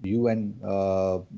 UN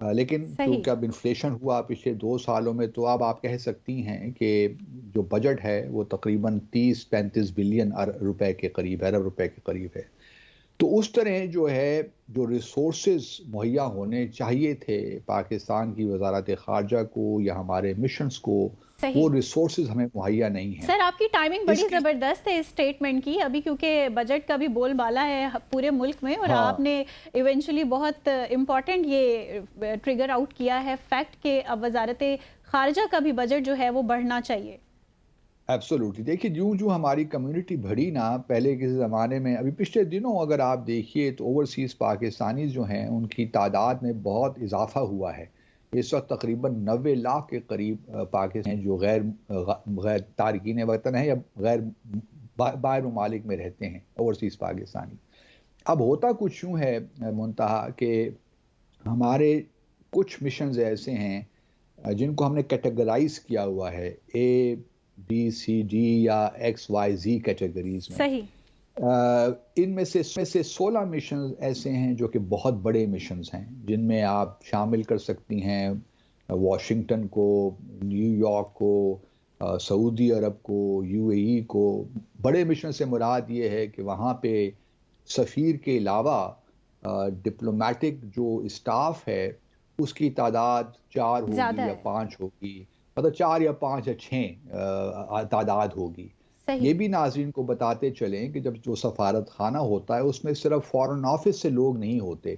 لیکن صحیح چونکہ اب انفلیشن ہوا پچھلے 2 سالوں میں، تو اب آپ کہہ سکتی ہیں کہ جو بجٹ ہے وہ تقریباً 30-35 بلین روپے کے قریب ہے، ارب روپے کے قریب ہے۔ تو اس طرح جو ہے، جو ریسورسز مہیا ہونے چاہیے تھے پاکستان کی وزارت خارجہ کو یا ہمارے مشنز کو، صحیح۔ وہ ریسورسز ہمیں مہیا نہیں ہیں۔ سر آپ کی ٹائمنگ اس بڑی کی زبردست ہے اس اسٹیٹمنٹ کی، ابھی کیونکہ بجٹ کا بھی بول بالا ہے پورے ملک میں، اور ہاں آپ نے ایونچولی بہت امپورٹنٹ یہ ٹریگر آؤٹ کیا ہے فیکٹ کہ اب وزارت خارجہ کا بھی بجٹ جو ہے وہ بڑھنا چاہیے۔ ایبسولوٹلی، دیکھیے جو ہماری کمیونٹی بڑھی نا پہلے کے زمانے میں، ابھی پچھلے دنوں اگر آپ دیکھیے تو اوورسیز پاکستانی جو ہیں ان کی تعداد میں بہت اضافہ ہوا ہے۔ اس وقت تقریباً 90 لاکھ کے قریب پاکستان ہیں جو غیر تارکین وطن ہیں یا غیر باہر ممالک میں رہتے ہیں، اوورسیز پاکستانی۔ اب ہوتا کچھ یوں ہے منتہا کہ ہمارے کچھ مشنز ایسے ہیں جن کو ہم نے کیٹیگرائز کیا ہوا ہے اے بی سی ڈی یا ایکس وائی زی کیٹیگریز میں۔ صحیح ان میں سے 16 مشنز ایسے ہیں جو کہ بہت بڑے مشنز ہیں، جن میں آپ شامل کر سکتی ہیں واشنگٹن کو، نیو یارک کو، سعودی عرب کو، یو اے ای کو۔ بڑے مشن سے مراد یہ ہے کہ وہاں پہ سفیر کے علاوہ ڈپلومیٹک جو اسٹاف ہے اس کی تعداد 4 زیادہ ہوگی یا ہے۔ 5 ہوگی، مطلب 4 یا 5 یا 6 تعداد ہوگی۔ صحیح یہ بھی ناظرین کو بتاتے چلیں کہ جب جو سفارت خانہ ہوتا ہے اس میں صرف فارن آفس سے لوگ نہیں ہوتے،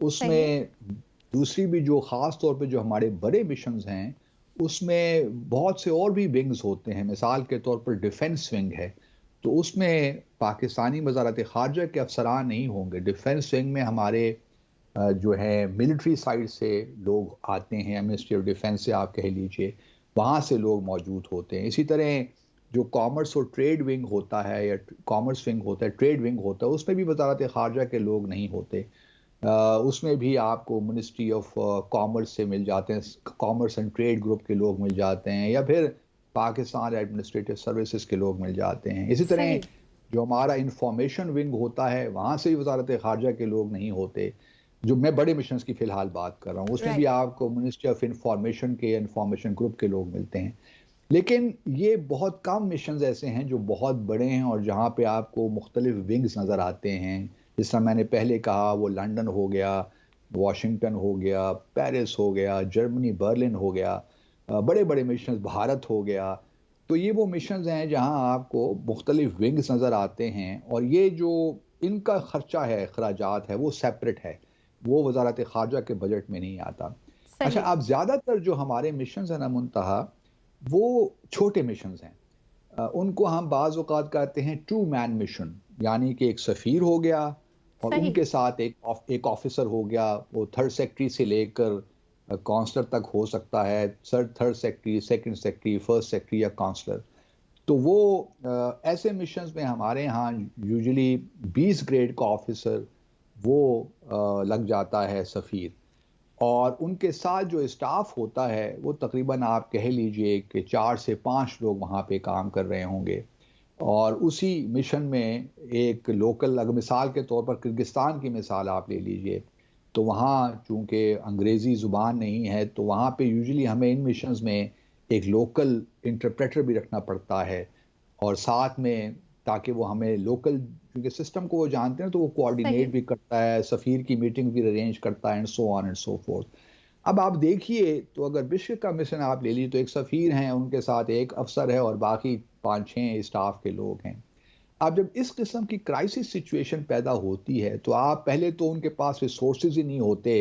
اس میں صحیح دوسری بھی جو خاص طور پہ جو ہمارے بڑے مشنز ہیں اس میں بہت سے اور بھی ونگز ہوتے ہیں۔ مثال کے طور پر ڈیفنس ونگ ہے، تو اس میں پاکستانی وزارت خارجہ کے افسران نہیں ہوں گے۔ ڈیفنس ونگ میں ہمارے جو ہے ملٹری سائڈ سے لوگ آتے ہیں، منسٹری آف ڈیفنس سے آپ کہہ لیجئے، وہاں سے لوگ موجود ہوتے ہیں۔ اسی طرح جو کامرس اور ٹریڈ ونگ ہوتا ہے یا کامرس ونگ ہوتا ہے، ٹریڈ ونگ ہوتا ہے، اس میں بھی وزارت خارجہ کے لوگ نہیں ہوتے۔ اس میں بھی آپ کو منسٹری آف کامرس سے مل جاتے ہیں، کامرس اینڈ ٹریڈ گروپ کے لوگ مل جاتے ہیں، یا پھر پاکستان ایڈمنسٹریٹو سروسز کے لوگ مل جاتے ہیں۔ اسی طرح صحیح جو ہمارا انفارمیشن ونگ ہوتا ہے وہاں سے بھی وزارت خارجہ کے لوگ نہیں ہوتے۔ جو میں بڑے مشنز کی فی الحال بات کر رہا ہوں، اس میں بھی رائٹ آپ کو منسٹری آف انفارمیشن کے انفارمیشن گروپ کے لوگ ملتے ہیں۔ لیکن یہ بہت کم مشنز ایسے ہیں جو بہت بڑے ہیں اور جہاں پہ آپ کو مختلف ونگز نظر آتے ہیں۔ جس طرح میں نے پہلے کہا، وہ لنڈن ہو گیا، واشنگٹن ہو گیا، پیرس ہو گیا، جرمنی برلن ہو گیا، بڑے بڑے مشنز، بھارت ہو گیا۔ تو یہ وہ مشنز ہیں جہاں آپ کو مختلف ونگز نظر آتے ہیں، اور یہ جو ان کا خرچہ ہے، اخراجات ہے، وہ سیپریٹ ہے، وہ وزارت خارجہ کے بجٹ میں نہیں آتا۔ اچھا، صحیح اب زیادہ تر جو ہمارے مشنز ہیں نا منتہا، وہ چھوٹے مشنز ہیں۔ ان کو ہم بعض اوقات کہتے ہیں 2 مین مشن، یعنی کہ ایک سفیر ہو گیا اور ان صحیح کے ساتھ ایک آفیسر ہو گیا، وہ 3rd سیکٹری سے لے کر کونسلر تک ہو سکتا ہے، 3rd secretary, 2nd secretary, 1st secretary یا کونسلر۔ تو وہ ایسے مشنز میں ہمارے ہاں یوزلی 20 گریڈ کا آفیسر وہ لگ جاتا ہے سفیر، اور ان کے ساتھ جو اسٹاف ہوتا ہے وہ تقریباً آپ کہہ لیجئے کہ 4 سے 5 لوگ وہاں پہ کام کر رہے ہوں گے۔ اور اسی مشن میں ایک لوکل، اگر مثال کے طور پر کرگستان کی مثال آپ لے لیجئے، تو وہاں چونکہ انگریزی زبان نہیں ہے تو وہاں پہ یوزلی ہمیں ان مشنز میں ایک لوکل انٹرپریٹر بھی رکھنا پڑتا ہے، اور ساتھ میں تاکہ وہ ہمیں لوکل، کیونکہ سسٹم کو وہ جانتے ہیں تو وہ کوآرڈینیٹ صحیح بھی کرتا ہے، سفیر کی میٹنگ بھی ارینج کرتا ہے، and so on and so forth. اب آپ دیکھیے تو اگر بشکek کا مشن آپ لے لیجیے تو ایک سفیر ہیں، ان کے ساتھ ایک افسر ہے اور باقی 5-6 اسٹاف کے لوگ ہیں۔ اب جب اس قسم کی کرائسس سچویشن پیدا ہوتی ہے تو آپ پہلے تو ان کے پاس ریسورسز ہی نہیں ہوتے،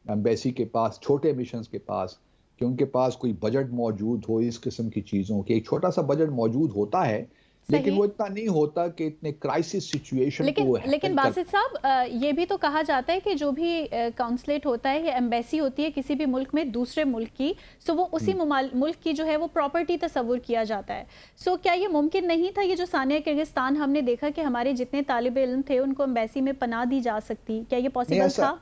ایمبیسی کے پاس، چھوٹے مشنز کے پاس، کہ ان کے پاس کوئی بجٹ موجود ہو اس قسم کی چیزوں کی۔ ایک چھوٹا سا بجٹ موجود ہوتا ہے لیکن صحیح وہ اتنا نہیں ہوتا کہ اتنے کرائسس سچویشن کو وہ لیکن ہینڈل کر۔ باسط صاحب یہ بھی تو کہا جاتا ہے کہ جو بھی کونسلیٹ ہوتا ہے یا ایمبیسی ہوتی ہے کسی بھی ملک میں دوسرے ملک کی، سو وہ اسی ملک کی جو ہے وہ پراپرٹی تصور کیا جاتا ہے۔ سو کیا یہ ممکن نہیں تھا، یہ جو ثانیہ کرغزستان ہم نے دیکھا کہ ہمارے جتنے طالب علم تھے ان کو ایمبیسی میں پناہ دی جا سکتی، کیا یہ نہیں، پاسبل تھا؟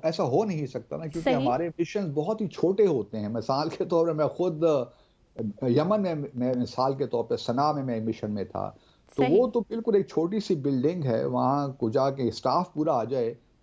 ایسا ہو نہیں سکتا نا، کیونکہ صحیح ہمارے مشن بہت ہی چھوٹے ہوتے ہیں۔ مثال کے طور پر میں خود یمن میں مثال کے طور پہ صنعاء میں مشن میں تھا، تو صحیح وہ تو بالکل ایک چھوٹی سی بلڈنگ ہے، وہاں کو جا کے اسٹاف پورا آ جائے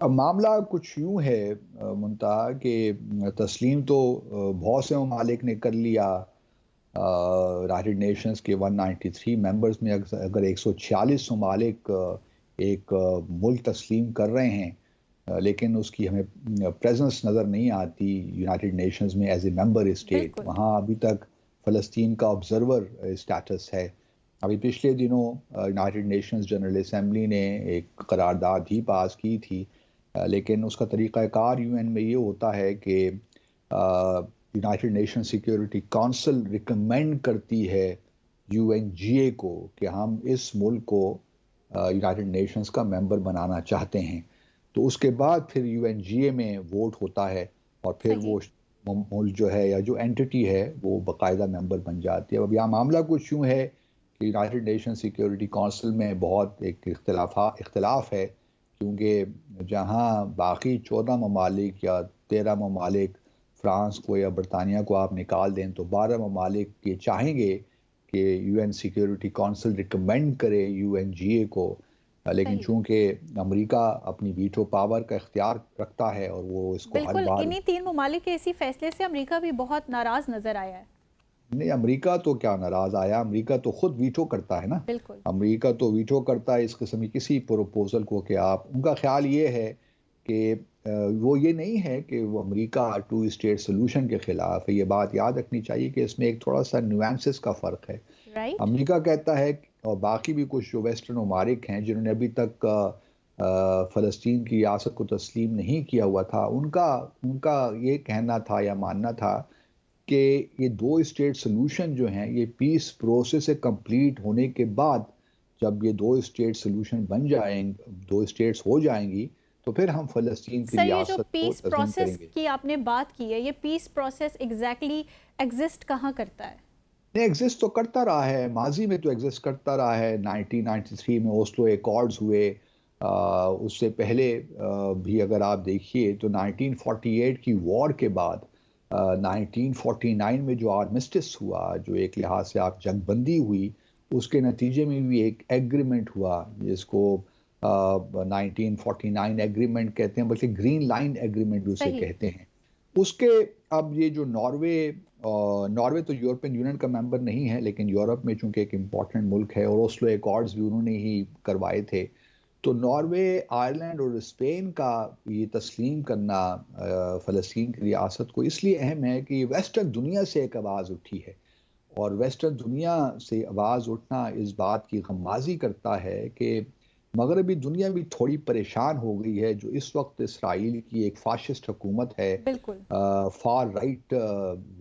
اب معاملہ کچھ یوں ہے منتہا کہ تسلیم تو بہت سے ممالک نے کر لیا، یونائٹڈ نیشنز کے 193 ممبرز میں اگر 146 ممالک ایک ملک تسلیم کر رہے ہیں، لیکن اس کی ہمیں پریزنس نظر نہیں آتی یونائٹڈ نیشنز میں ایز اے ممبر اسٹیٹ. بالکل وہاں ابھی تک فلسطین کا آبزرور اسٹیٹس ہے. ابھی پچھلے دنوں یونائٹڈ نیشنز جنرل اسمبلی نے ایک قرارداد ہی پاس کی تھی، لیکن اس کا طریقہ کار یو این میں یہ ہوتا ہے کہ United nation security council recommend کرتی ہے یو این جی اے کو کہ ہم اس ملک کو یونائٹڈ نیشنز کا ممبر بنانا چاہتے ہیں. تو اس کے بعد پھر یو این جی اے میں ووٹ ہوتا ہے اور پھر صحیح وہ ملک جو ہے یا جو اینٹی ہے وہ باقاعدہ ممبر بن جاتی ہے. اب یہاں معاملہ کچھ یوں ہے کہ یونائٹڈ نیشن سیکیورٹی کونسل میں بہت ایک اختلاف ہے، کیونکہ جہاں باقی 14 ممالک یا 13 ممالک فرانس کو یا برطانیہ کو آپ نکال دیں تو 12 ممالک یہ چاہیں گے کہ U N security council recommend کرے یو این جی اے کو، لیکن صحیح چونکہ امریکہ اپنی ویٹو پاور کا اختیار رکھتا ہے اور وہ اس کو ہر بالکل، بار. انہی 3 ممالک کے اسی فیصلے سے امریکہ بھی بہت ناراض نظر آیا ہے. نہیں، امریکہ تو کیا ناراض آیا، امریکہ تو خود ویٹو کرتا ہے نا. بالکل امریکہ تو ویٹو کرتا ہے اس قسم کی کسی پروپوزل کو کہ آپ، ان کا خیال یہ ہے کہ وہ یہ نہیں ہے کہ وہ امریکہ 2 اسٹیٹ سلوشن کے خلاف ہے. یہ بات یاد رکھنی چاہیے کہ اس میں ایک تھوڑا سا نیوانسز کا فرق ہے. رائٹ. امریکہ کہتا ہے، اور باقی بھی کچھ جو ویسٹرن ممالک ہیں جنہوں نے ابھی تک فلسطین کی ریاست کو تسلیم نہیں کیا ہوا تھا، ان کا یہ کہنا تھا یا ماننا تھا کہ یہ 2 اسٹیٹ سلوشن جو ہیں یہ پیس پروسیس سے کمپلیٹ ہونے کے بعد، جب یہ 2 اسٹیٹ سلوشن بن جائیں، 2 اسٹیٹس ہو جائیں گی، تو پھر ہم فلسطین کی سر، یہ جو ریاست کو پیس تسلیم کریں پروسیس گے. کی آپ نے بات کی ہے، یہ پیس پروسیس ایگزیکٹلی ایگزسٹ کہاں کرتا ہے؟ نہیں، ایگزسٹ تو کرتا رہا ہے، ماضی میں تو ایگزسٹ کرتا رہا ہے. 1993 میں اوسلو ایکارڈز ہوئے، اس سے پہلے بھی اگر آپ دیکھیے تو 1948 کی وار کے بعد 1949 میں جو آرمسٹس ہوا، جو ایک لحاظ سے آپ جنگ بندی ہوئی، اس کے نتیجے میں بھی ایک ایگریمنٹ ہوا جس کو 1949 ایگریمنٹ کہتے ہیں، بلکہ گرین لائن ایگریمنٹ اسے صحیح. کہتے ہیں. اس کے اب یہ جو ناروے تو یورپین یونین کا ممبر نہیں ہے، لیکن یورپ میں چونکہ ایک امپورٹنٹ ملک ہے اور اوسلو ایکارڈز بھی انہوں نے ہی کروائے تھے، تو ناروے، آئرلینڈ اور اسپین کا یہ تسلیم کرنا فلسطین کی ریاست کو اس لیے اہم ہے کہ ویسٹرن دنیا سے ایک آواز اٹھی ہے، اور ویسٹرن دنیا سے آواز اٹھنا اس بات کی غمازی کرتا ہے کہ مغربی دنیا بھی تھوڑی پریشان ہو گئی ہے. جو اس وقت اسرائیل کی ایک فاشسٹ حکومت ہے، بالکل فار رائٹ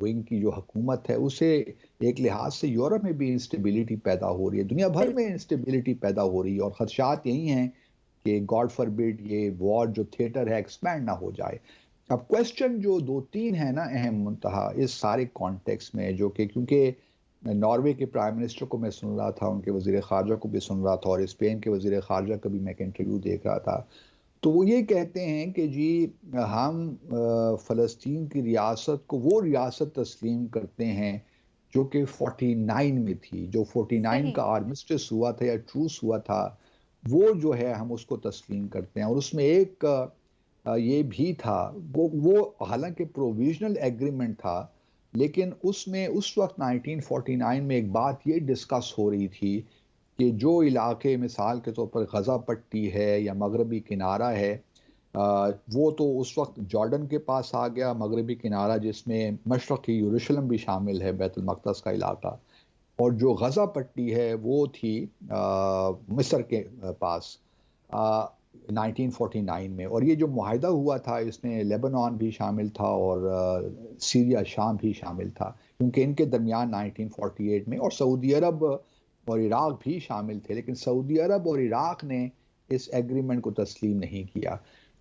ونگ کی جو حکومت ہے، اسے ایک لحاظ سے یورپ میں بھی انسٹیبلٹی پیدا ہو رہی ہے، دنیا بھر میں بالکل انسٹیبلٹی پیدا ہو رہی ہے، اور خدشات یہی ہیں کہ گاڈ فاربڈ یہ وار جو تھیٹر ہے ایکسپینڈ نہ ہو جائے. اب کوسچن جو 2-3 ہیں نا اہم منتہا اس سارے کانٹیکس میں، جو کہ کیونکہ ناروے کے پرائم منسٹر کو میں سن رہا تھا، ان کے وزیر خارجہ کو بھی سن رہا تھا، اور اسپین کے وزیر خارجہ کا بھی میں ایک انٹرویو دیکھ رہا تھا، تو وہ یہ کہتے ہیں کہ جی ہم فلسطین کی ریاست کو وہ ریاست تسلیم کرتے ہیں جو کہ 49 میں تھی، جو 49 صحیح. کا آرمسٹس ہوا تھا یا ٹروس ہوا تھا، وہ جو ہے ہم اس کو تسلیم کرتے ہیں. اور اس میں ایک یہ بھی تھا، وہ حالانکہ پروویژنل ایگریمنٹ تھا، لیکن اس میں اس وقت 1949 میں ایک بات یہ ڈسکس ہو رہی تھی کہ جو علاقے مثال کے طور پر غزہ پٹی ہے یا مغربی کنارہ ہے، وہ تو اس وقت جارڈن کے پاس آ گیا، مغربی کنارہ جس میں مشرقی یروشلم بھی شامل ہے، بیت المقدس کا علاقہ، اور جو غزہ پٹی ہے وہ تھی مصر کے پاس 1949 میں. اور یہ جو معاہدہ ہوا تھا اس میں لیبنان بھی شامل تھا اور سیریا، شام بھی شامل تھا، کیونکہ ان کے درمیان 1948 میں، اور سعودی عرب اور عراق بھی شامل تھے، لیکن سعودی عرب اور عراق نے اس ایگریمنٹ کو تسلیم نہیں کیا.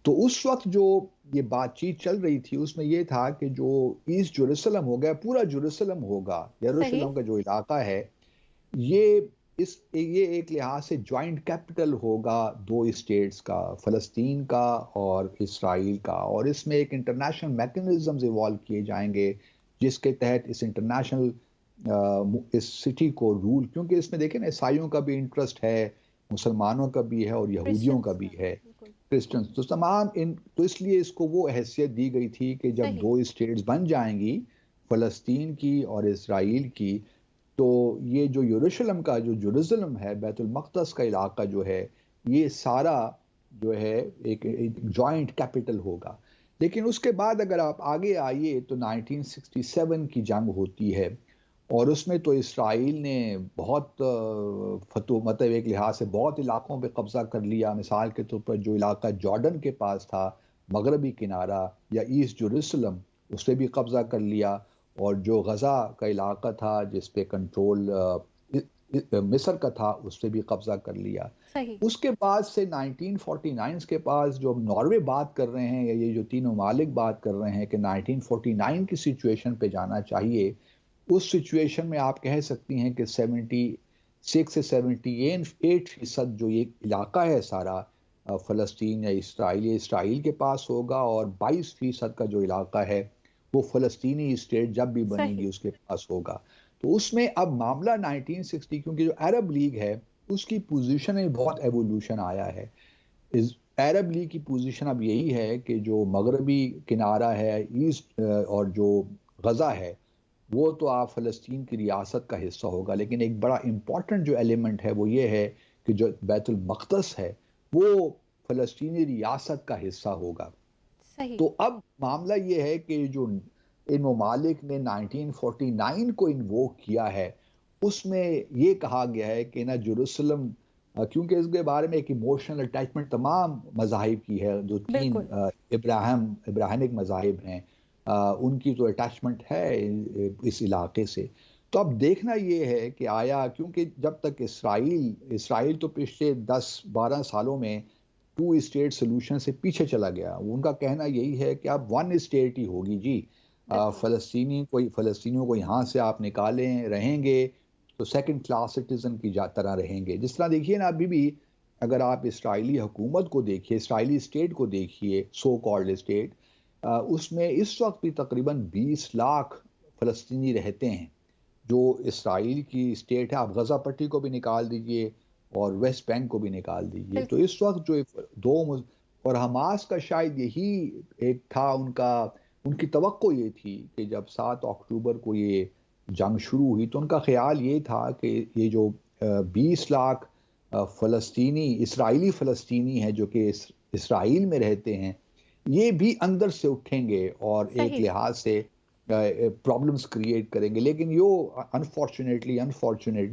تو اس وقت جو یہ بات چیت چل رہی تھی اس میں یہ تھا کہ جو ایسٹ جیروسلم ہوگا، پورا جیروسلم ہوگا، صحیح. یروشلم کا جو علاقہ ہے، یہ ایک لحاظ سے جوائنٹ کیپٹل ہوگا 2 اسٹیٹس کا، فلسطین کا اور اسرائیل کا، اور اس میں ایک انٹرنیشنل میکنزمز ایوالو کیے جائیں گے جس کے تحت اس انٹرنیشنل اس سٹی کو رول، کیونکہ اس میں دیکھیں نا عیسائیوں کا بھی انٹرسٹ ہے، مسلمانوں کا بھی ہے اور یہودیوں کا کرسچنس بھی کا ہے. بالکل کرسچنس، تو تمام تو اس لیے اس کو وہ حیثیت دی گئی تھی کہ جب صحیح، 2 اسٹیٹس بن جائیں گی، فلسطین کی اور اسرائیل کی، تو یہ جو یروشلم کا جو جروزلم ہے، بیت المقدس کا علاقہ جو ہے، یہ سارا جو ہے ایک جوائنٹ کیپٹل ہوگا۔ لیکن اس کے بعد اگر آپ آگے آئیے تو 1967 کی جنگ ہوتی ہے، اور اس میں تو اسرائیل نے بہت مطلب ایک لحاظ سے بہت علاقوں پہ قبضہ کر لیا۔ مثال کے طور پر جو علاقہ جارڈن کے پاس تھا، مغربی کنارہ یا ایسٹ جروسلم، اس پہ بھی قبضہ کر لیا، اور جو غزہ کا علاقہ تھا جس پہ کنٹرول مصر کا تھا، اس پہ بھی قبضہ کر لیا۔ صحیح، اس کے بعد سے 1949 کے پاس جو ناروے بات کر رہے ہیں، یا یہ جو تین ممالک بات کر رہے ہیں کہ 1949 کی سچویشن پہ جانا چاہیے، اس سچویشن میں آپ کہہ سکتی ہیں کہ 76 سے 78% جو یہ علاقہ ہے سارا فلسطین یا اسرائیل کے پاس ہوگا، اور 22% کا جو علاقہ ہے وہ فلسطینی اسٹیٹ جب بھی بنے گی صحیح، اس کے پاس ہوگا۔ تو اس میں اب معاملہ 1960، کیونکہ جو عرب لیگ ہے اس کی پوزیشن میں بہت ایوولوشن آیا ہے۔ عرب لیگ کی پوزیشن اب یہی ہے کہ جو مغربی کنارہ ہے، ایسٹ اور جو غزہ ہے، وہ تو آپ فلسطین کی ریاست کا حصہ ہوگا، لیکن ایک بڑا امپورٹنٹ جو ایلیمنٹ ہے وہ یہ ہے کہ جو بیت المقدس ہے وہ فلسطینی ریاست کا حصہ ہوگا۔ صحیح، تو اب معاملہ یہ ہے کہ جو ان ممالک نے 1949 کو انووک کیا ہے، اس میں یہ کہا گیا ہے کہ نا جروسلم، کیونکہ اس کے بارے میں ایک ایموشنل اٹیچمنٹ تمام مذاہب کی ہے، جو تین بالکل، ابراہمک مذاہب ہیں، ان کی تو اٹیچمنٹ ہے اس علاقے سے۔ تو اب دیکھنا یہ ہے کہ آیا، کیونکہ جب تک اسرائیل تو پچھلے 10-12 سالوں میں 2 اسٹیٹ سلوشن سے پیچھے چلا گیا۔ ان کا کہنا یہی ہے کہ اب 1 اسٹیٹ ہی ہوگی جی، بالکل، فلسطینیوں کو یہاں سے آپ نکالیں، رہیں گے تو سیکنڈ کلاس سٹیزن کی طرح رہیں گے۔ جس طرح دیکھیے نا، ابھی بھی اگر آپ اسرائیلی حکومت کو دیکھیے، اسرائیلی اسٹیٹ کو دیکھیے، سو کالڈ اسٹیٹ، اس میں اس وقت بھی تقریباً 20 لاکھ فلسطینی رہتے ہیں۔ جو اسرائیل کی اسٹیٹ ہے، آپ غزہ پٹی کو بھی نکال دیجئے اور ویسٹ بینک کو بھی نکال دیجئے، تو بالکل، اس وقت جو اور حماس کا شاید یہی ایک تھا ان کی توقع یہ تھی کہ جب 7 اکتوبر کو یہ جنگ شروع ہوئی تو ان کا خیال یہ تھا کہ یہ جو 20 لاکھ اسرائیلی فلسطینی ہیں جو کہ اسرائیل میں رہتے ہیں، یہ بھی اندر سے اٹھیں گے اور ایک صحیح، لحاظ سے پرابلمز کریٹ کریں گے۔ لیکن انفارچونیٹلی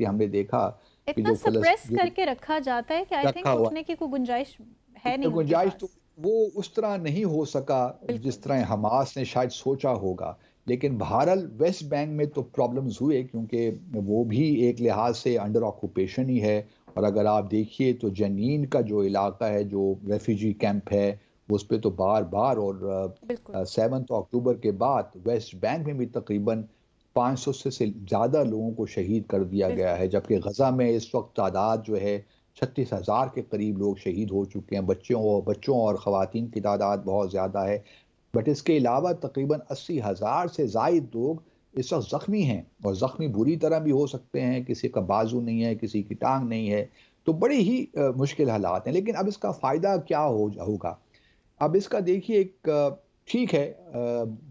ہم نے دیکھا کہ اتنا جو سپریس جو کر کے رکھا جاتا ہے کہ آئی رکھا تھنک ہوا اٹھنے کی کوئی گنجائش ہے نہیں ان کے گنجائش، تو پاس، وہ اس طرح نہیں ہو سکا بالکل، جس طرح حماس نے شاید سوچا ہوگا۔ لیکن بہرحال ویسٹ بینک میں تو پرابلمز ہوئے، کیونکہ وہ بھی ایک لحاظ سے انڈر آکوپیشن ہی ہے، اور اگر آپ دیکھیے تو جنین کا جو علاقہ ہے، جو ریفیوجی کیمپ ہے، اس پہ تو بار بار، اور بالکل، 7 اکتوبر کے بعد ویسٹ بینک میں بھی تقریباً 500 سے زیادہ لوگوں کو شہید کر دیا گیا بالکل، ہے، جبکہ غزہ میں اس وقت تعداد جو ہے 36,000 کے قریب لوگ شہید ہو چکے ہیں۔ بچوں اور خواتین کی تعداد بہت زیادہ ہے، بٹ اس کے علاوہ تقریباً 80,000 سے زائد لوگ اس وقت زخمی ہیں، اور زخمی بری طرح بھی ہو سکتے ہیں، کسی کا بازو نہیں ہے، کسی کی ٹانگ نہیں ہے، تو بڑے ہی مشکل حالات ہیں۔ لیکن اب اس کا فائدہ کیا ہوگا؟ اب اس کا دیکھیے، ایک ٹھیک ہے،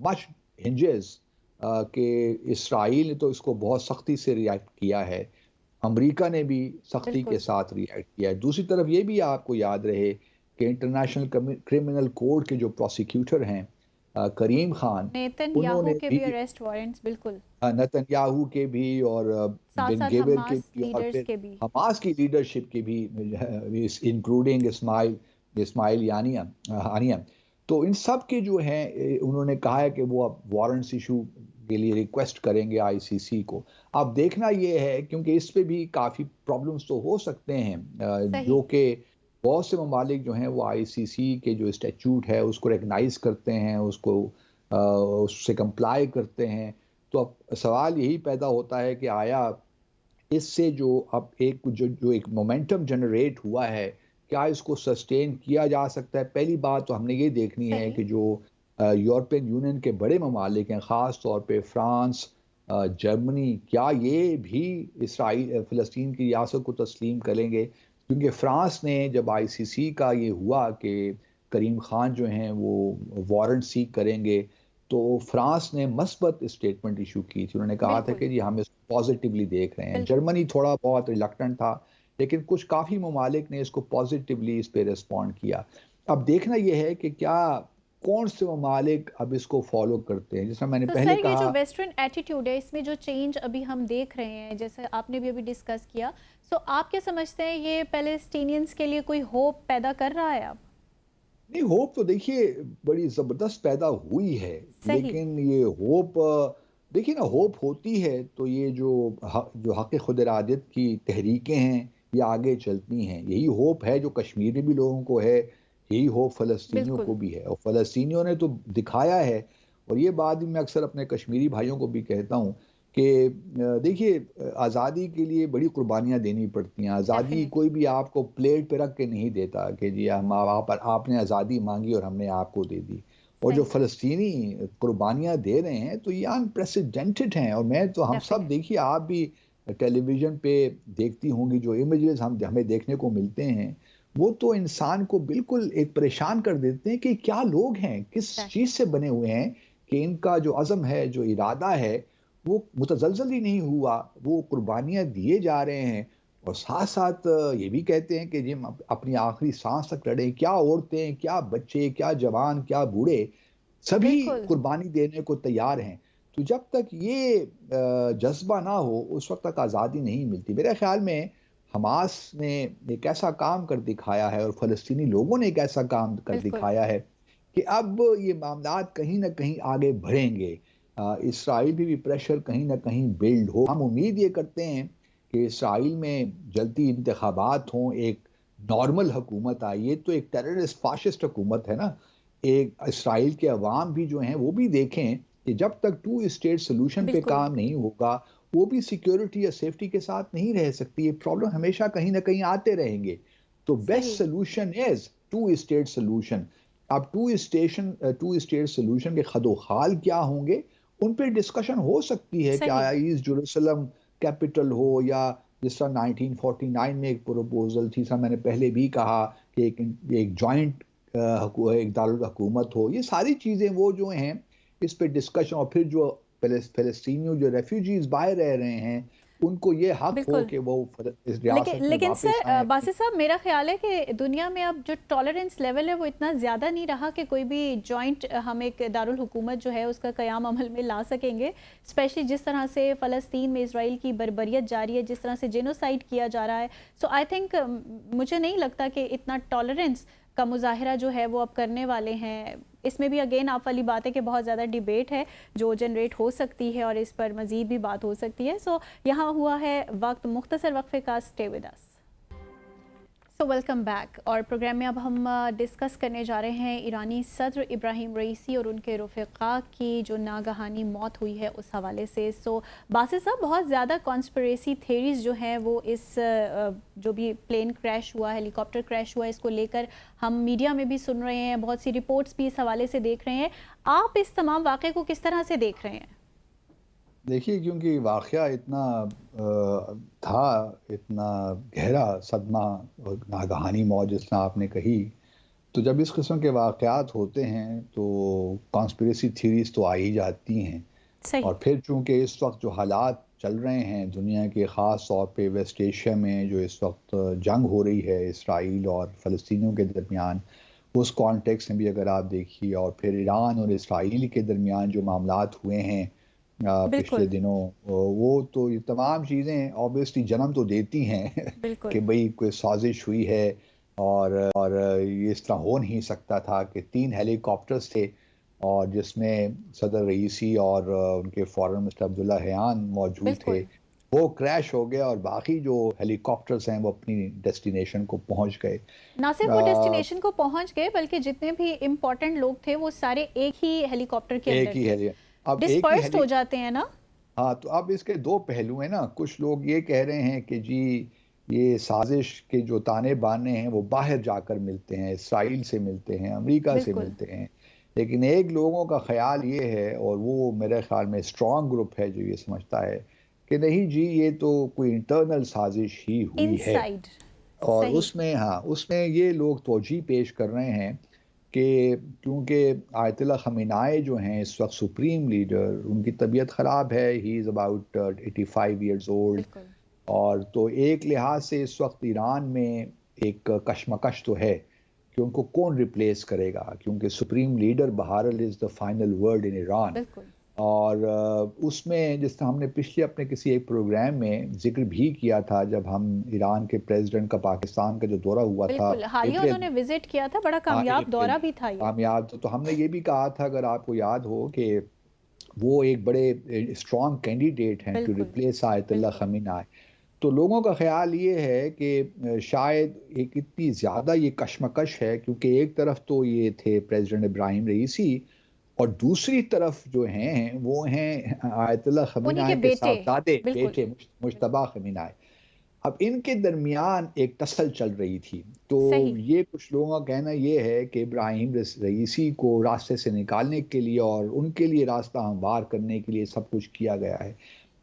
مچ ہنجز کہ اسرائیل نے تو اس کو بہت سختی سے ریئیکٹ کیا ہے، امریکہ نے بھی سختی کے بالکل، ساتھ ریئیکٹ کیا ہے۔ دوسری طرف یہ بھی آپ کو یاد رہے کہ انٹرنیشنل کرمنل کورٹ کے جو پروسیکیوٹر ہیں، کریم خان، نیتن انہوں نے یاہو کے بھی بھی اریسٹ وارنٹس، بالکل، نتن یاہو کے بھی، اور ساتھ بن ساتھ گیور کے حماس بھی، اور لیڈرز پھر کے بھی، حماس کی لیڈرشپ کے بھی، انکلوڈنگ اسماعیل ہانیہ۔ تو ان سب کے جو ہیں، انہوں نے کہا ہے کہ وہ اب وارنٹس ایشو کے لیے ریکویسٹ کریں گے ICC کو۔ اب دیکھنا یہ ہے، کیونکہ اس پہ بھی کافی پرابلمز تو ہو سکتے ہیں، صحیح، جو کہ بہت سے ممالک جو ہیں وہ ICC کے جو اسٹیچوٹ ہے اس کو ریکگنائز کرتے ہیں، اس سے کمپلائی کرتے ہیں۔ تو اب سوال یہی پیدا ہوتا ہے کہ آیا اس سے جو اب ایک مومنٹم جنریٹ ہوا ہے، کیا اس کو سسٹین کیا جا سکتا ہے؟ پہلی بات تو ہم نے یہ دیکھنی ہے صحیح، کہ جو یورپین یونین کے بڑے ممالک ہیں، خاص طور پہ فرانس، جرمنی، کیا یہ بھی فلسطین کی ریاست کو تسلیم کریں گے؟ کیونکہ فرانس نے جب ICC کا یہ ہوا کہ کریم خان جو ہیں وہ وارنٹ سیک کریں گے، تو فرانس نے مثبت اسٹیٹمنٹ ایشو کی تھی. انہوں نے کہا تھا بالکل کہ جی ہم اس کو پازیٹیولی دیکھ رہے ہیں. بالکل. جرمنی تھوڑا بہت ریلکٹنٹ تھا، لیکن کچھ کافی ممالک نے اس کو پازیٹیولی اس پہ ریسپونڈ کیا. اب دیکھنا یہ ہے کہ کیا کون سے ممالک اب اس کو فالو کرتے ہیں. جیسا میں نے تو پہلے سر یہ جو کہا، ویسٹرن ایٹیٹیوڈ ہے، اس میں جو چینج ابھی ہم دیکھ رہے ہیں، جیسے آپ نے بھی ابھی ڈسکس کیا، سو آپ کیا سمجھتے ہیں یہ پیلسٹینینز کے لیے کوئی ہوپ پیدا کر رہا ہے اب؟ نہیں ہوپ تو دیکھیے بڑی زبردست پیدا ہوئی ہے، صحیح. لیکن یہ ہوپ دیکھیے نا، ہوپ ہوتی ہے تو یہ جو حق خود ارادت کی تحریکیں ہیں یہ آگے چلتی ہیں. یہی ہوپ ہے جو کشمیری بھی لوگوں کو ہے، یہی ہوپ فلسطینیوں بالکل کو بھی ہے. اور فلسطینیوں نے تو دکھایا ہے، اور یہ بات بھی میں اکثر اپنے کشمیری بھائیوں کو بھی کہتا ہوں کہ دیکھیے آزادی کے لیے بڑی قربانیاں دینی پڑتی ہیں. آزادی ڈیفینیٹلی. کوئی بھی آپ کو پلیٹ پہ رکھ کے نہیں دیتا کہ جی آپ نے آزادی مانگی اور ہم نے آپ کو دے دی. اور جو صحیح. فلسطینی قربانیاں دے رہے ہیں تو یہ انپریسیڈنٹڈ ہیں. اور میں تو ہم سب ڈیفینیٹلی. دیکھیے، آپ بھی ٹیلی ویژن پہ دیکھتی ہوں گی جو امیجز ہمیں دیکھنے کو ملتے ہیں، وہ تو انسان کو بالکل ایک پریشان کر دیتے ہیں کہ کیا لوگ ہیں، کس ایگزیکٹلی. چیز سے بنے ہوئے ہیں کہ ان کا جو عزم ہے، جو ارادہ ہے، وہ متزلزل ہی نہیں ہوا. وہ قربانیاں دیے جا رہے ہیں، اور ساتھ ساتھ یہ بھی کہتے ہیں کہ جی ہم اپنی آخری سانس تک لڑیں. کیا عورتیں، کیا بچے، کیا جوان، کیا بوڑھے، سبھی بالکل. قربانی دینے کو تیار ہیں. تو جب تک یہ جذبہ نہ ہو اس وقت تک آزادی نہیں ملتی. میرے خیال میں حماس نے ایک ایسا کام کر دکھایا ہے، اور فلسطینی لوگوں نے ایک ایسا کام کر بالکل. دکھایا ہے کہ اب یہ معاملات کہیں نہ کہیں آگے بڑھیں گے. اسرائیل بھی پریشر کہیں نہ کہیں بلڈ ہو. ہم امید یہ کرتے ہیں کہ اسرائیل میں جلدی انتخابات ہوں، ایک نارمل حکومت آئی. یہ تو ایک ٹیررسٹ فاشسٹ حکومت ہے نا. ایک اسرائیل کے عوام بھی جو ہیں وہ بھی دیکھیں کہ جب تک 2 اسٹیٹ سلوشن پہ بالکل. کام نہیں ہوگا، وہ بھی سیکیورٹی یا سیفٹی کے ساتھ نہیں رہ سکتی. یہ پرابلم ہمیشہ کہیں نہ کہیں آتے رہیں گے. تو بیسٹ صحیح. Solution is 2 state solution. اب 2 اسٹیٹ سلوشن کے خد و خال کیا ہوں گے، ان پہ ڈسکشن ہو سکتی ہے کہ صحیح. آیا ایسٹ جیروسلم کیپٹل ہو، یا جس طرح 1949 میں ایک پروپوزل تھی، میں نے پہلے بھی کہا کہ ایک جوائنٹ ایک دارالحکومت ہو. یہ ساری چیزیں وہ جو ہیں اس پہ ڈسکشن. اور پھر جو فلسطینیوں جو ریفیوجیز باہر رہ رہے ہیں، ان کو یہ حق ہو بالکل. کہ وہ اس ریاست میں لیکن واپس سر آئیں. باسط صاحب، میرا خیال ہے کہ دنیا میں اب جو ٹالرنس لیول ہے وہ اتنا زیادہ نہیں رہا کہ کوئی بھی جوائنٹ ہم ایک دارالحکومت جو ہے اس کا قیام عمل میں لا سکیں گے. اسپیشلی جس طرح سے فلسطین میں اسرائیل کی بربریت جاری ہے، جس طرح سے جینوسائیڈ کیا جا رہا ہے. سو آئی تھنک مجھے نہیں لگتا کہ اتنا ٹالرنس کا مظاہرہ جو ہے وہ اب کرنے والے ہیں. اس میں بھی اگین آپ والی بات ہے کہ بہت زیادہ ڈیبیٹ ہے جو جنریٹ ہو سکتی ہے، اور اس پر مزید بھی بات ہو سکتی ہے. سو یہاں ہوا ہے وقت مختصر وقفے کا. Stay with us. So welcome back. اور پروگرام میں اب ہم ڈسکس کرنے جا رہے ہیں ایرانی صدر ابراہیم رئیسی اور ان کے رفقا کی جو ناگہانی موت ہوئی ہے اس حوالے سے. سو باسط صاحب، بہت زیادہ کانسپریسی تھیریز جو ہیں وہ اس جو بھی پلین کریش ہوا، ہیلی کاپٹر کریش ہوا، اس کو لے کر ہم میڈیا میں بھی سن رہے ہیں، بہت سی رپورٹس بھی اس حوالے سے دیکھ رہے ہیں. آپ اس تمام واقعے کو کس طرح سے دیکھ رہے ہیں؟ دیکھیے، کیونکہ واقعہ اتنا تھا، اتنا گہرا صدمہ اور ناگہانی موت جس طرح آپ نے کہی، تو جب اس قسم کے واقعات ہوتے ہیں تو کانسپریسی تھیریز تو آ ہی جاتی ہیں. صحیح. اور پھر چونکہ اس وقت جو حالات چل رہے ہیں دنیا کے، خاص طور پہ ویسٹ ایشیا میں جو اس وقت جنگ ہو رہی ہے اسرائیل اور فلسطینیوں کے درمیان، اس کانٹیکس میں بھی اگر آپ دیکھیے، اور پھر ایران اور اسرائیل کے درمیان جو معاملات ہوئے ہیں پچھلے بالکل. دنوں، وہ تو یہ تمام چیزیں آبویسلی جنم تو دیتی ہیں بالکل. کہ بھئی کوئی سازش ہوئی ہے. اور یہ اس طرح ہو نہیں سکتا تھا کہ 3 ہیلی کاپٹرز تھے، اور جس میں صدر رئیسی اور ان کے فارن مسٹر عبداللہ حیان موجود تھے. بالکل. وہ کریش ہو گیا، اور باقی جو ہیلی کاپٹرز ہیں وہ اپنی ڈیسٹینیشن کو پہنچ گئے. نہ صرف وہ ڈیسٹینیشن کو پہنچ گئے بلکہ جتنے بھی امپورٹنٹ لوگ تھے وہ سارے ایک ہی ہیلی کاپٹر کے اندر ایک ہی تھے. ہیلی اب ایک ہی ڈسپرسڈ ہیلی ہو جاتے ہیں نا. ہاں، تو اب اس کے 2 پہلو ہیں نا. کچھ لوگ یہ کہہ رہے ہیں کہ جی یہ سازش کے جو تانے بانے ہیں وہ باہر جا کر ملتے ہیں، اسرائیل سے ملتے ہیں، امریکہ سے بالکل. ملتے ہیں. لیکن ایک لوگوں کا خیال یہ ہے، اور وہ میرے خیال میں اسٹرانگ گروپ ہے جو یہ سمجھتا ہے کہ نہیں جی، یہ تو کوئی انٹرنل سازش ہی ہوئی ہے. انسائیڈ. اور صحیح، اس میں یہ لوگ توجہ پیش کر رہے ہیں کہ کیونکہ آیت اللہ خامنہئی جو ہیں اس وقت سپریم لیڈر، ان کی طبیعت خراب ہے، ہی از اباؤٹ 85 ایئرز اولڈ، بالکل، اور تو ایک لحاظ سے اس وقت ایران میں ایک کشمکش تو ہے کہ ان کو کون ریپلیس کرے گا، کیونکہ سپریم لیڈر بہرحال is the final word in Iran. بالکل، اور اس میں جس طرح ہم نے پچھلے اپنے کسی ایک پروگرام میں ذکر بھی کیا تھا، جب ہم ایران کے پریزیڈنٹ کا پاکستان کا جو دورہ ہوا تھا بالکل، حالیہ انہوں نے وزٹ کیا تھا، بڑا کامیاب اپریل دورہ میں، بھی تھا یہ۔ کامیاب تو ہم نے یہ بھی کہا تھا، اگر آپ کو یاد ہو، کہ وہ ایک بڑے اسٹرانگ کینڈیڈیٹ ہیں ٹو بالکل، ریپلیس آیت اللہ بالکل، خامنہئی۔ تو لوگوں کا خیال یہ ہے کہ شاید ایک اتنی زیادہ یہ کشمکش ہے، کیونکہ ایک طرف تو یہ تھے پریزیڈنٹ ابراہیم رئیسی، اور دوسری طرف جو ہیں وہ ہیں آیت اللہ انہی کے خامنہئی کے بیٹے، صاحبزادے بالکل، بیٹے مجتبیٰ خامنہئی۔ اب ان کے درمیان ایک ٹسل چل رہی تھی، تو صحیح، یہ کچھ لوگوں کا کہنا یہ ہے کہ ابراہیم رئیسی کو راستے سے نکالنے کے لیے اور ان کے لیے راستہ ہموار کرنے کے لیے سب کچھ کیا گیا ہے۔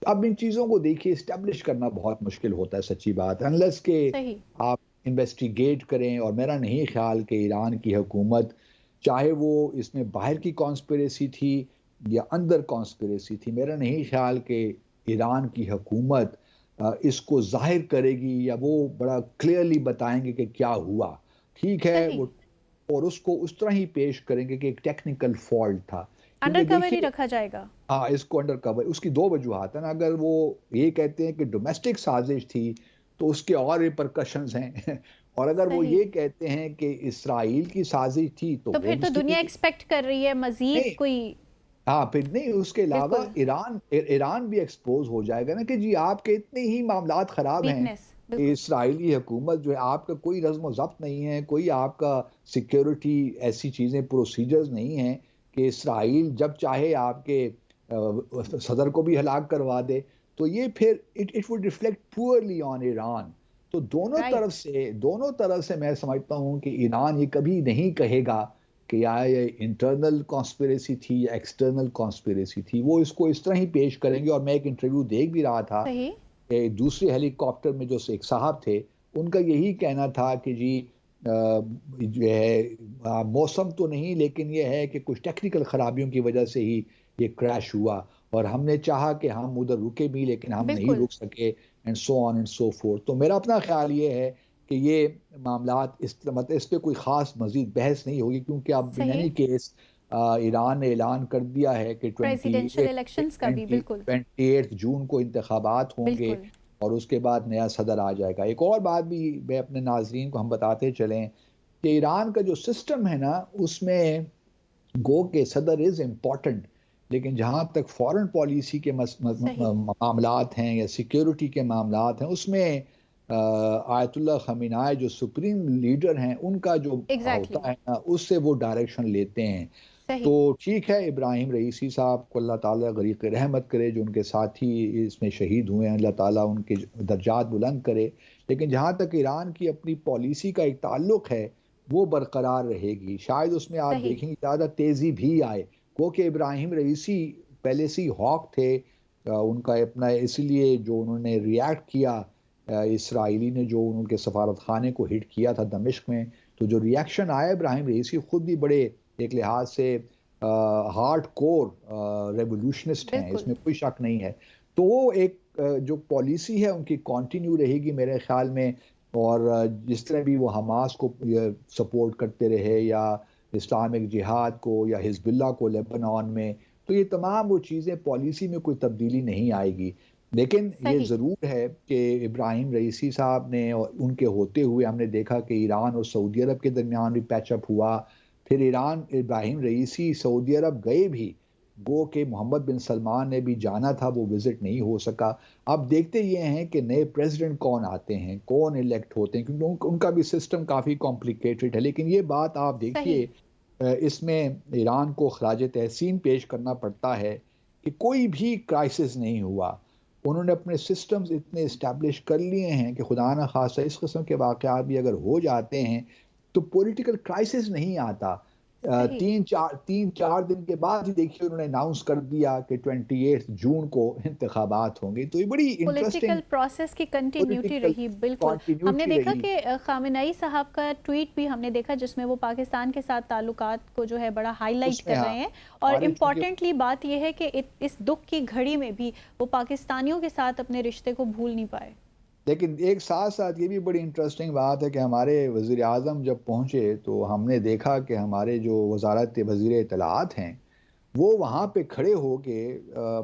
اب ان چیزوں کو دیکھیے اسٹیبلش کرنا بہت مشکل ہوتا ہے، سچی بات، انلیس کہ صحیح، آپ انویسٹیگیٹ کریں، اور میرا نہیں خیال کہ ایران کی حکومت، چاہے وہ اس میں باہر کی کانسپریسی تھی یا اندر کانسپریسی تھی، میرا نہیں خیال کہ ایران کی حکومت اس کو ظاہر کرے گی یا وہ بڑا کلیئرلی بتائیں گے کہ کیا ہوا۔ ٹھیک ہے، صحیح، وہ اور اس کو اس طرح ہی پیش کریں گے کہ ایک ٹیکنیکل فالٹ تھا، انڈر کیونکہ کور ہی دیکھیے، رکھا جائے گا، ہاں اس کو انڈر کور، اس کی دو وجوہات ہیں نا، اگر وہ یہ کہتے ہیں کہ ڈومیسٹک سازش تھی تو اس کے اور ریپرکشنز ہیں اور اگر وہ صحیح، یہ کہتے ہیں کہ اسرائیل کی سازش تھی تو تو وہ پھر تو اس کی دنیا ایکسپیکٹ کر رہی ہے مزید نہیں، کوئی، ہاں پھر نہیں، اس کے علاوہ بالکل، ایران بھی ایکسپوز ہو جائے گا نا، کہ جی آپ کے اتنے ہی معاملات خراب ہیں، ویکنیس، بالکل، اسرائیلی حکومت جو ہے، آپ کا کوئی رزم و ضبط نہیں ہے، کوئی آپ کا سیکیورٹی ایسی چیزیں پروسیجرز نہیں ہیں کہ اسرائیل جب چاہے آپ کے صدر کو بھی ہلاک کروا دے، تو یہ پھر اٹ وڈ ریفلیکٹ پورلی آن ایران۔ تو رائٹ، دونوں طرف سے میں سمجھتا ہوں کہ ایران یہ کبھی نہیں کہے گا کہ یہ انٹرنل کانسپریسی تھی یا ایکسٹرنل کانسپریسی تھی، وہ اس کو اس طرح ہی پیش کریں گے۔ اور میں ایک انٹرویو دیکھ بھی رہا تھا صحیح، کہ دوسرے ہیلی کاپٹر میں جو ایک صاحب تھے، ان کا یہی کہنا تھا کہ جی جو ہے موسم تو نہیں، لیکن یہ ہے کہ کچھ ٹیکنیکل خرابیوں کی وجہ سے ہی یہ کریش ہوا، اور ہم نے چاہا کہ ہم ادھر رکے بھی لیکن ہم نہیں بالکل، رک سکے، and so on and so forth. تو میرا اپنا خیال یہ ہے کہ یہ معاملات مطلب اس پہ کوئی خاص مزید بحث نہیں ہوگی، کیونکہ اب ان صحیح، اینی کیس ایران نے اعلان کر دیا ہے کہ پریزیڈنشل الیکشنز کا بھی، بالکل، 28 جون کو انتخابات ہوں گے، بالکل، اور اس کے بعد نیا صدر آ جائے گا۔ ایک اور بات بھی میں اپنے ناظرین کو ہم بتاتے چلیں کہ ایران کا جو سسٹم ہے نا، اس میں گو کہ صدر از امپورٹنٹ، لیکن جہاں تک فارن پالیسی کے صحیح، معاملات ہیں یا سیکیورٹی کے معاملات ہیں، اس میں آیت اللہ خامنہئی جو سپریم لیڈر ہیں، ان کا جو ایگزیکٹلی، ہوتا ہے نا، اس سے وہ ڈائریکشن لیتے ہیں۔ تو صحیح، ٹھیک ہے، ابراہیم رئیسی صاحب کو اللہ تعالیٰ غریق رحمت کرے، جو ان کے ساتھی اس میں شہید ہوئے ہیں، اللہ تعالیٰ ان کے درجات بلند کرے، لیکن جہاں تک ایران کی اپنی پالیسی کا ایک تعلق ہے، وہ برقرار رہے گی۔ شاید اس میں آپ صحیح، دیکھیں گے زیادہ تیزی بھی آئے، کیونکہ ابراہیم رئیسی پہلے سے ہی ہاک تھے، ان کا اپنا، اس لیے جو انہوں نے ریاکٹ کیا، اسرائیلی نے جو ان کے سفارت خانے کو ہٹ کیا تھا دمشق میں، تو جو ریاکشن آیا، ابراہیم رئیسی خود بھی بڑے ایک لحاظ سے ہارڈ کور ریولوشنسٹ ہیں، اس بالکل، میں کوئی شک نہیں ہے۔ تو وہ ایک جو پالیسی ہے ان کی کنٹینیو رہے گی میرے خیال میں، اور جس طرح بھی وہ حماس کو سپورٹ کرتے رہے، یا اسلامک جہاد کو، یا حزب اللہ کو لیبنان میں، تو یہ تمام وہ چیزیں پالیسی میں کوئی تبدیلی نہیں آئے گی۔ لیکن یہ صحیح، ضرور ہے کہ ابراہیم رئیسی صاحب نے، اور ان کے ہوتے ہوئے ہم نے دیکھا کہ ایران اور سعودی عرب کے درمیان بھی پیچ اپ ہوا، پھر ابراہیم رئیسی سعودی عرب گئے بھی، گو کہ محمد بن سلمان نے بھی جانا تھا، وہ وزٹ نہیں ہو سکا۔ اب دیکھتے یہ ہیں کہ نئے پریزیڈنٹ کون آتے ہیں، کون الیکٹ ہوتے ہیں، کیونکہ ان کا بھی سسٹم کافی کمپلیکیٹڈ ہے۔ لیکن یہ بات آپ صحیح، دیکھیے، اس میں ایران کو خراج تحسین پیش کرنا پڑتا ہے کہ کوئی بھی کرائسس نہیں ہوا، انہوں نے اپنے سسٹمز اتنے اسٹیبلش کر لیے ہیں کہ خدا نہ خواستہ اس قسم کے واقعات بھی اگر ہو جاتے ہیں تو پولیٹیکل کرائسس نہیں آتا۔ صحیح. تین چار دن کے بعد ہی دیکھیے انہوں نے اناؤنس کر دیا کہ 28 جون کو انتخابات ہوں گے. تو یہ بڑی انٹرسٹنگ پولیٹیکل پروسیس کی کنٹینیوٹی پولیٹیکل رہی. بالکل ہم نے کنٹینیوٹی دیکھا رہی. کہ خامنئی صاحب کا ٹویٹ بھی ہم نے دیکھا جس میں وہ پاکستان کے ساتھ تعلقات کو جو ہے بڑا ہائی لائٹ اس میں کر ہاں رہے ہیں. اور ہمارے چونکہ امپورٹنٹلی بات یہ ہے کہ اس دکھ کی گھڑی میں بھی وہ پاکستانیوں کے ساتھ اپنے رشتے کو بھول نہیں پائے. لیکن ایک ساتھ ساتھ یہ بھی بڑی انٹرسٹنگ بات ہے کہ ہمارے وزیر اعظم جب پہنچے تو ہم نے دیکھا کہ ہمارے جو وزارت وزیر اطلاعات ہیں وہ وہاں پہ کھڑے ہو کے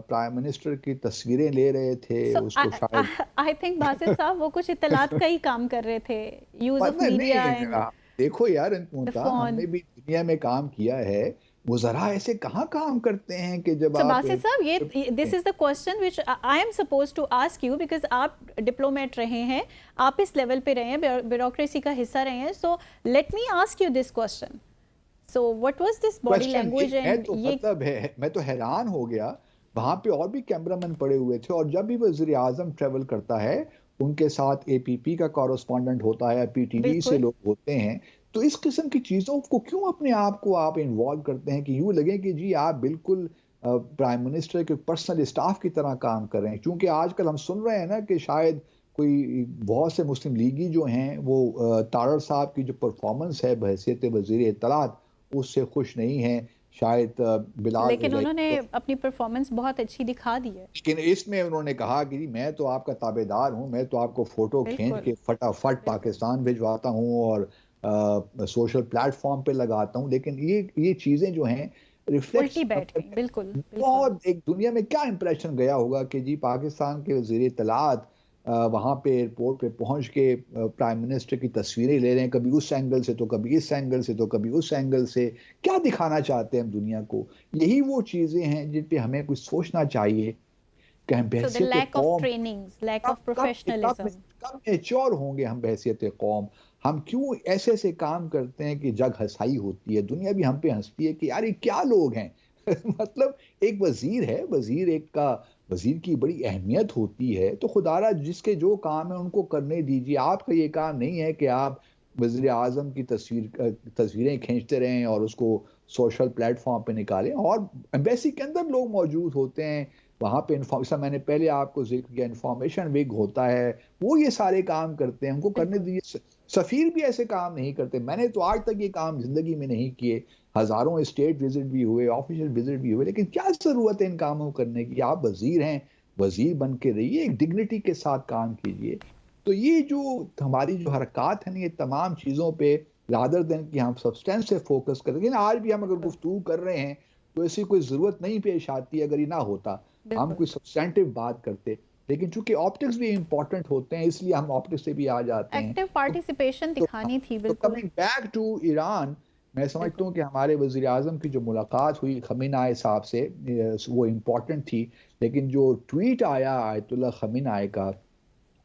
پرائم منسٹر کی تصویریں لے رہے تھے. سو اس کو شاید آئی تھنک باسط صاحب وہ کچھ اطلاعات کا ہی کام کر رہے تھے. یوز آف میڈیا نہیں اینڈ دیکھو یار دا ہم فون. نے بھی دنیا میں کام کیا ہے. وہ ذرا ایسے کہاں کام کرتے ہیں کہ جب سو آپ باسط صاحب یہ this is the question which I am supposed to ask you because آپ ڈپلومیٹ رہے ہیں, آپ اس لیول پہ رہے ہیں, بیوروکریسی کا حصہ رہے ہیں. So let me ask you this question. So what was this body question language میں اینڈ تو یہ مطلب ہے میں تو حیران ہو گیا. وہاں پہ اور بھی کیمرہ مین پڑے ہوئے تھے اور جب بھی وزیر اعظم ٹریول کرتا ہے ان کے ساتھ اے پی پی کا کورسپونڈنٹ ہوتا ہے, پی ٹی وی سے بالکل. لوگ ہوتے ہیں. تو اس قسم کی چیزوں کو کیوں اپنے آپ کو آپ انوالو کرتے ہیں کہ یوں لگے کہ جی آپ بالکل پرائم منسٹر کے پرسنل اسٹاف کی طرح کام کر رہے ہیں. کیونکہ آج کل ہم سن رہے ہیں نا کہ شاید کوئی بہت سے مسلم لیگی جو ہیں وہ تارڑ صاحب کی جو پرفارمنس ہے بحیثیت وزیر اطلاعات اس سے خوش نہیں ہیں. شاید بلال لیکن انہوں نے رضائی اپنی پرفارمنس بہت اچھی دکھا دی ہے. لیکن اس میں انہوں نے کہا کہ جی میں تو آپ کا تابع دار ہوں, میں تو آپ کو فوٹو کھینچ بالکل کے فٹافٹ بالکل پاکستان بھجواتا ہوں اور سوشل پلیٹ فارم پہ لگاتا ہوں. لیکن یہ چیزیں جو ہیں ریفلیکٹس الٹی بیٹھ گئی. بالکل بالکل. بہت ایک دنیا میں کیا امپریشن گیا ہوگا کہ جی پاکستان کے وزیر اطلاعات وہاں پہ ایئرپورٹ پہ پہنچ کے پرائم منسٹر کی تصویریں لے رہے ہیں, کبھی اس اینگل سے تو کبھی اس اینگل سے تو کبھی اس اینگل سے. کیا دکھانا چاہتے ہیں ہم دنیا کو؟ یہی وہ چیزیں ہیں جن پہ ہمیں کچھ سوچنا چاہیے کہ ہم سو دا بحیثیت لیک آف قوم ٹریننگز, لیک آف کب پروفیشنلزم. میچور ہوں گے. ہم بحیثیت قوم ہم کیوں ایسے ایسے کام کرتے ہیں کہ جگ ہنسائی ہوتی ہے, دنیا بھی ہم پہ ہنستی ہے کہ یار یہ کیا لوگ ہیں. مطلب ایک وزیر ہے, وزیر کی بڑی اہمیت ہوتی ہے, تو خدا را جس کے جو کام ہے ان کو کرنے دیجیے. آپ کا یہ کام نہیں ہے کہ آپ وزیر اعظم کی تصویریں کھینچتے رہیں اور اس کو سوشل پلیٹ فارم پہ نکالیں. اور ایمبیسی کے اندر لوگ موجود ہوتے ہیں وہاں پہ, میں نے پہلے آپ کو ذکر کیا انفارمیشن وگ ہوتا ہے, وہ یہ سارے کام کرتے ہیں, ان کو کرنے بالکل. دیجیے. سفیر بھی ایسے کام نہیں کرتے. میں نے تو آج تک یہ کام زندگی میں نہیں کیے. ہزاروں اسٹیٹ وزٹ بھی ہوئے, آفیشل وزٹ بھی ہوئے, لیکن کیا ضرورت ہے ان کاموں کرنے کی؟ آپ وزیر ہیں, وزیر بن کے رہیے, ایک ڈگنیٹی کے ساتھ کام کیجیے. تو یہ جو ہماری جو حرکات ہیں یہ تمام چیزوں پہ رادر دین کہ ہم سبسٹینس سے فوکس کریں. لیکن آج بھی ہم اگر گفتگو کر رہے ہیں تو ایسی کوئی ضرورت نہیں پیش آتی. اگر یہ نہ ہوتا ہم بالکل کوئی سبسٹینٹیو بات کرتے, لیکن چونکہ آپٹکس بھی امپورٹنٹ ہوتے ہیں اس لیے ہم آپٹکس سے بھی آ جاتے ہیں. ایکٹیو پارٹیسپیشن دکھانی تھی. تو بالکل کمنگ بیک ٹو ایران, میں بالکل. سمجھتا ہوں کہ ہمارے وزیر اعظم کی جو ملاقات ہوئی خامنہ ای صاحب سے وہ امپورٹنٹ تھی. لیکن جو ٹویٹ آیا آیت اللہ خامنہ ای کا,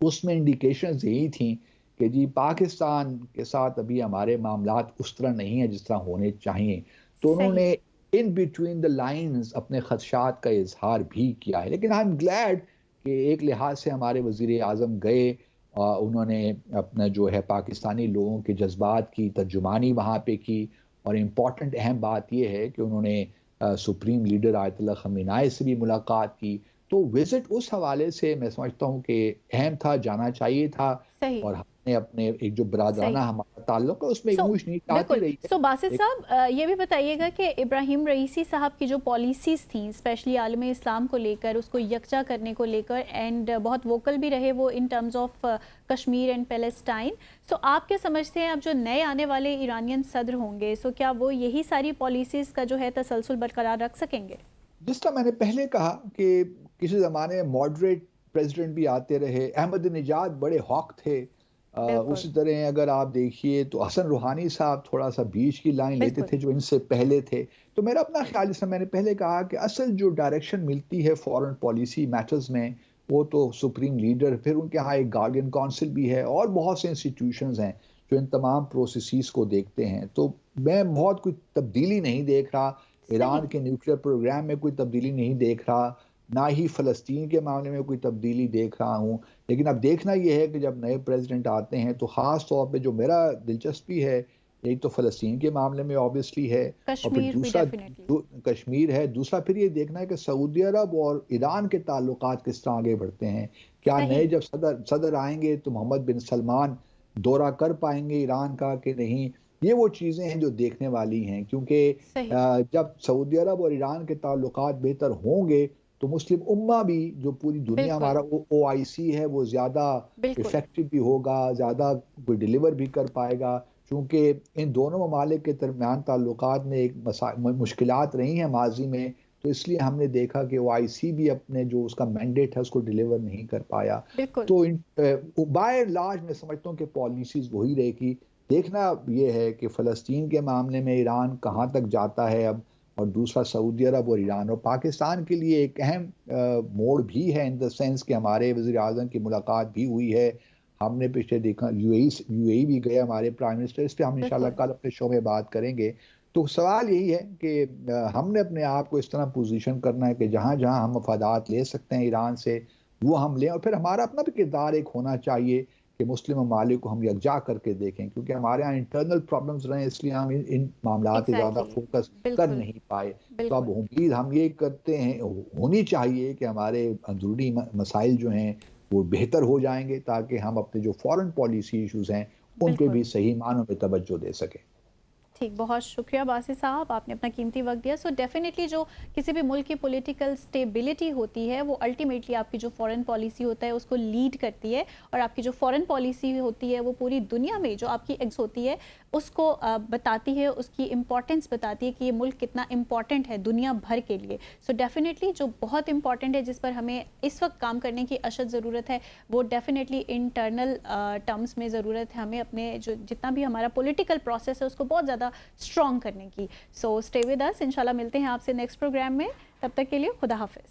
اس میں انڈیکیشنز یہی تھیں کہ جی پاکستان کے ساتھ ابھی ہمارے معاملات اس طرح نہیں ہیں جس طرح ہونے چاہیے. تو انہوں صحیح. نے ان بٹوین دا لائنز اپنے خدشات کا اظہار بھی کیا ہے. لیکن آئی ایم گلیڈ کہ ایک لحاظ سے ہمارے وزیر اعظم گئے, انہوں نے اپنا جو ہے پاکستانی لوگوں کے جذبات کی ترجمانی وہاں پہ کی. اور امپورٹنٹ اہم بات یہ ہے کہ انہوں نے سپریم لیڈر آیت اللہ خامنہ ای سے بھی ملاقات کی. تو وزٹ اس حوالے سے میں سمجھتا ہوں کہ اہم تھا, جانا چاہیے تھا. صحیح. اور ہم نے اپنے ایک جو برادرانہ صحیح. ہمارا تعلق ہے اس میں ایک سو موش نیچ بالکل. آتی رہی ہے. سو باسط صاحب یہ بھی بتائیے گا کہ ابراہیم رئیسی صاحب کی جو پالیسیز تھیں اسپیشلی عالم اسلام کو لے کر, اس کو یکجا کرنے کو لے کر, اینڈ بہت ووکل بھی رہے وہ in terms of Kashmir and Palestine. So آپ کیا سمجھتے ہیں اب جو نئے آنے والے ایرانین صدر ہوں گے, سو کیا وہ یہی ساری پالیسیز کا جو ہے تسلسل برقرار رکھ سکیں گے؟ جس طرح میں نے پہلے کہا کہ کسی زمانے میں ماڈریٹ پریزیڈنٹ بھی آتے رہے, احمد نژاد بڑے ہاک تھے. بالکل اسی طرح اگر آپ دیکھیے تو حسن روحانی صاحب تھوڑا سا بیچ کی لائن لیتے بالکل. تھے جو ان سے پہلے تھے. تو میرا اپنا خیال, جس میں نے پہلے کہا کہ اصل جو ڈائریکشن ملتی ہے فورن پالیسی میٹرز میں وہ تو سپریم لیڈر, پھر ان کے ہاں ایک گارڈین کونسل بھی ہے اور بہت سے انسٹیٹیوشنز ہیں جو ان تمام پروسیسز کو دیکھتے ہیں. تو میں بہت کوئی تبدیلی نہیں دیکھ رہا. صحیح. ایران کے نیوکلیئر پروگرام میں کوئی تبدیلی نہیں دیکھ رہا, نہ ہی فلسطین کے معاملے میں کوئی تبدیلی دیکھ رہا ہوں. لیکن اب دیکھنا یہ ہے کہ جب نئے پریزیڈنٹ آتے ہیں تو خاص طور پہ جو میرا دلچسپی ہے ایک تو فلسطین کے معاملے میں آبویسلی ہے، اور پھر کشمیر بھی دوسرا ڈیفینیٹلی کشمیر ہے، دوسرا پھر یہ دیکھنا ہے کہ سعودی عرب اور ایران کے تعلقات کس طرح آگے بڑھتے ہیں. کیا نئے صحیح. جب صدر آئیں گے تو محمد بن سلمان دورہ کر پائیں گے ایران کا کہ نہیں؟ یہ وہ چیزیں ہیں جو دیکھنے والی ہیں، کیونکہ صحیح. جب سعودی عرب اور ایران کے تعلقات بہتر ہوں گے تو مسلم امہ بھی، جو پوری دنیا بالکل. ہمارا او آئی سی ہے، وہ زیادہ بالکل. افیکٹو بھی ہوگا، زیادہ کوئی ڈیلیور بھی کر پائے گا. چونکہ ان دونوں ممالک کے درمیان تعلقات میں ایک مشکلات رہی ہیں ماضی میں، تو اس لیے ہم نے دیکھا کہ او آئی سی بھی اپنے جو اس کا مینڈیٹ ہے اس کو ڈیلیور نہیں کر پایا. بالکل. تو بائی لارج میں سمجھتا ہوں کہ پالیسیز وہی رہے گی. دیکھنا یہ ہے کہ فلسطین کے معاملے میں ایران کہاں تک جاتا ہے اب، اور دوسرا سعودی عرب اور ایران. اور پاکستان کے لیے ایک اہم موڑ بھی ہے، ان دا سینس کہ ہمارے وزیر اعظم کی ملاقات بھی ہوئی ہے. ہم نے پچھلے دیکھا یو اے ای بھی گئے ہمارے پرائم منسٹر، اس پہ ہم انشاءاللہ بالکل. کل اپنے شو میں بات کریں گے. تو سوال یہی ہے کہ ہم نے اپنے آپ کو اس طرح پوزیشن کرنا ہے کہ جہاں جہاں ہم مفادات لے سکتے ہیں ایران سے وہ ہم لیں، اور پھر ہمارا اپنا بھی کردار ایک ہونا چاہیے کہ مسلم ممالک کو ہم یکجا کر کے دیکھیں، کیونکہ ہمارے ہاں انٹرنل پرابلمز رہے ہیں، اس لیے ہم ان معاملات پہ زیادہ ایگزیکٹلی. فوکس کر بالکل. نہیں پائے. تو اب بالکل. امید ہم یہ کرتے ہیں ہونی چاہیے کہ ہمارے اندرونی مسائل جو ہیں وہ بہتر ہو جائیں گے، تاکہ ہم اپنے جو فورن پالیسی ایشوز ہیں ان پہ بالکل. بھی صحیح معنوں میں توجہ دے سکیں. ٹھیک. بہت شکریہ باسط صاحب، آپ نے اپنا قیمتی وقت دیا. سو ڈیفینیٹلی جو کسی بھی ملک کی پولیٹیکل سٹیبلٹی ہوتی ہے وہ الٹیمیٹلی آپ کی جو فورن پالیسی ہوتا ہے اس کو لیڈ کرتی ہے، اور آپ کی جو فورن پالیسی ہوتی ہے وہ پوری دنیا میں جو آپ کی ایگز ہوتی ہے اس کو بتاتی ہے، اس کی امپورٹنس بتاتی ہے کہ یہ ملک کتنا امپورٹنٹ ہے دنیا بھر کے لیے. سو ڈیفینیٹلی جو بہت امپورٹنٹ ہے، جس پر ہمیں اس وقت کام کرنے کی اشد ضرورت ہے، وہ ڈیفینیٹلی انٹرنل ٹرمز میں ضرورت ہے ہمیں اپنے جو جتنا بھی ہمارا پولیٹیکل پروسیس ہے اس کو بہت زیادہ اسٹرانگ کرنے کی. سو اسٹے ود اس، انشاءاللہ ملتے ہیں آپ سے نیکسٹ پروگرام میں. تب تک کے لیے خدا حافظ.